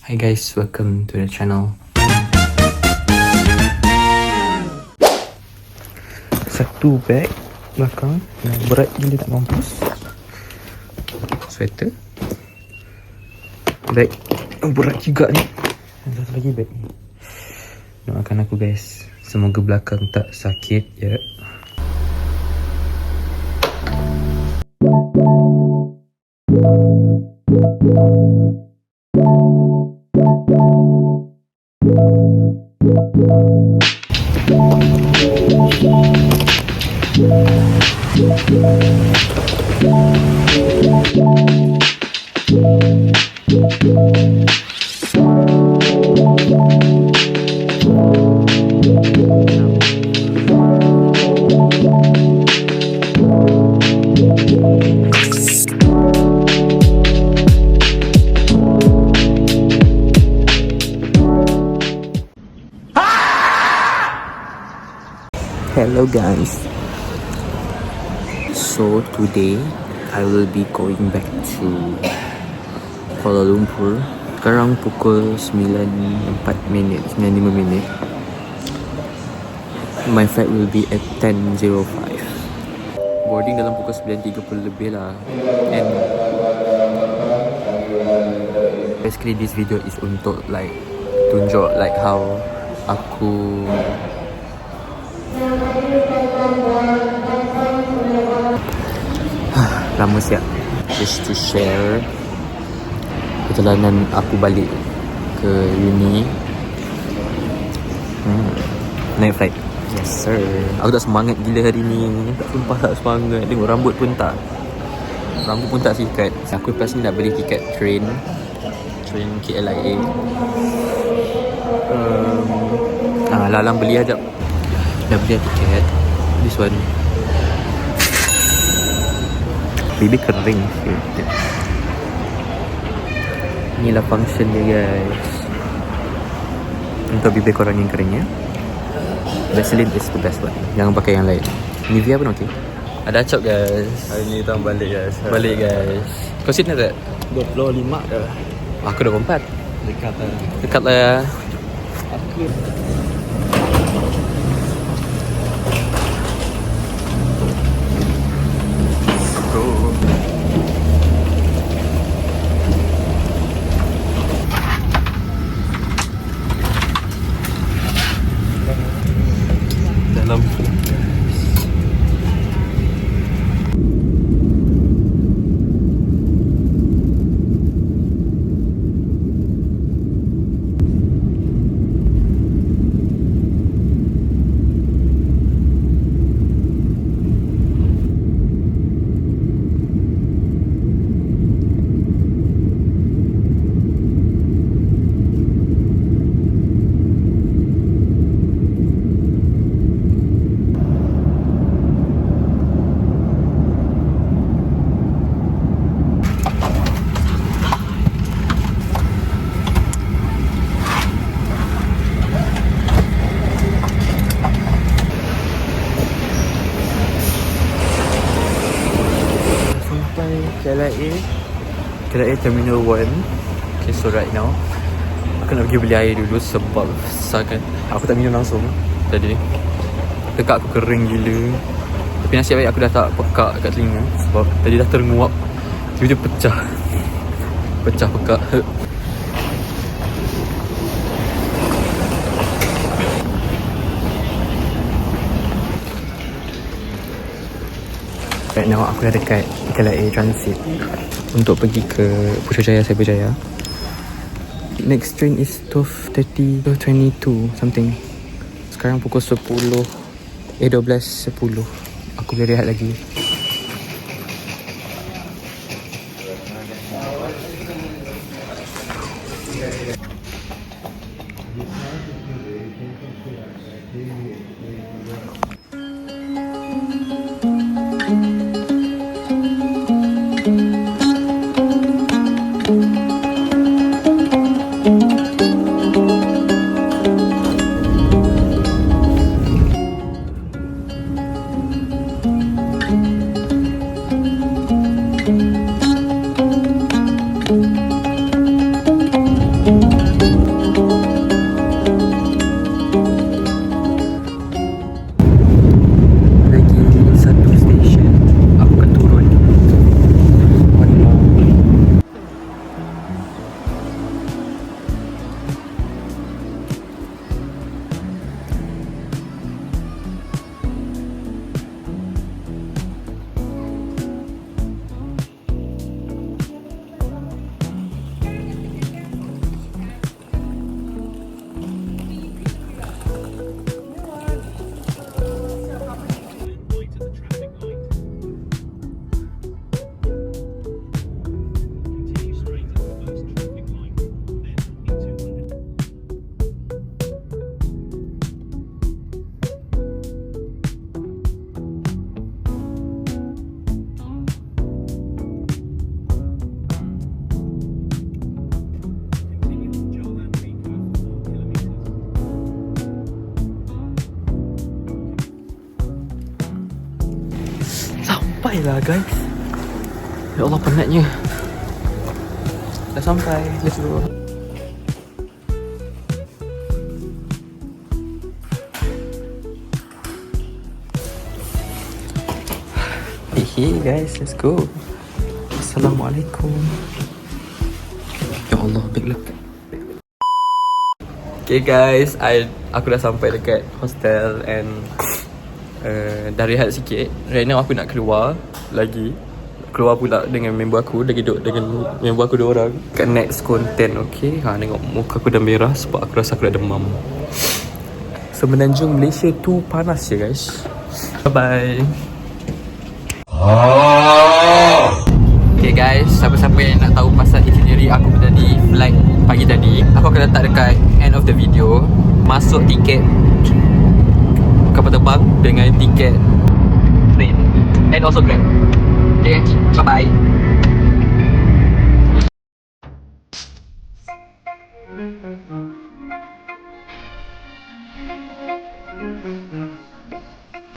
Hi guys, welcome to the channel. Satu bag belakang yang berat gila tak mampus. Sweater. Bag yang berat juga ni. Dan satu lagi bag ni. Doakan aku guys, semoga belakang tak sakit ya. Hello guys. So today I will be going back to Kuala Lumpur. Sekarang pukul 9.05. My flight will be at 10.05. Boarding dalam pukul 9.30 lebih lah. And basically this video is untuk like tunjuk like how aku lama siap, just to share perjalanan aku balik ke uni. Naik flight. Yes sir. Aku tak semangat gila hari ni. Sumpah tak semangat. Tengok rambut pun tak sikat. Aku lepas ni nak beli tiket train KLIA. Lalang beli sekejap. Dah beli tiket. This one. Bibi kering. Inilah function dia guys. Untuk bibir korang yang kering ya. Vaseline is the best one. Jangan pakai yang lain. Nivea pun okey. Ada acap guys. Hari ni tuan balik guys. Balik guys. Kau sini tak? 25 ke? Aku 24. Dekat lah. Dekat lah ya. Aku dalam KLIA Terminal 1. Okay, so right now aku nak pergi beli air dulu sebab sangat aku tak minum langsung tadi. Tekak aku kering gila. Tapi nasib baik aku dah tak pekak kat telinga sebab tadi dah terenguap. Tiba-tiba pecah pekak. Right now aku dah dekat KLIA Transit untuk pergi ke Putrajaya Cyberjaya. Next train is 12:30 or 22 something. Sekarang pukul 12:10. Aku boleh rehat lagi. lah guys. Ya Allah penatnya. Dah sampai. Let's go. Hey guys, let's go. Assalamualaikum. Ya Allah, big luck. Okay guys, aku dah sampai dekat hostel and dah rehat sikit. Right now aku nak keluar lagi. Keluar pula dengan member aku. Lagi duduk dengan member aku 2 orang kat next content, okay. Tengok muka aku dah merah sebab aku rasa aku dah demam. Semenanjung Malaysia tu panas je guys. Bye bye. Okay guys, siapa-siapa yang nak tahu pasal itinerary aku tadi flight pagi tadi, aku akan letak dekat end of the video. Masuk tiket kapal terbang dengan tiket plane and also Grab. Okay, bye bye.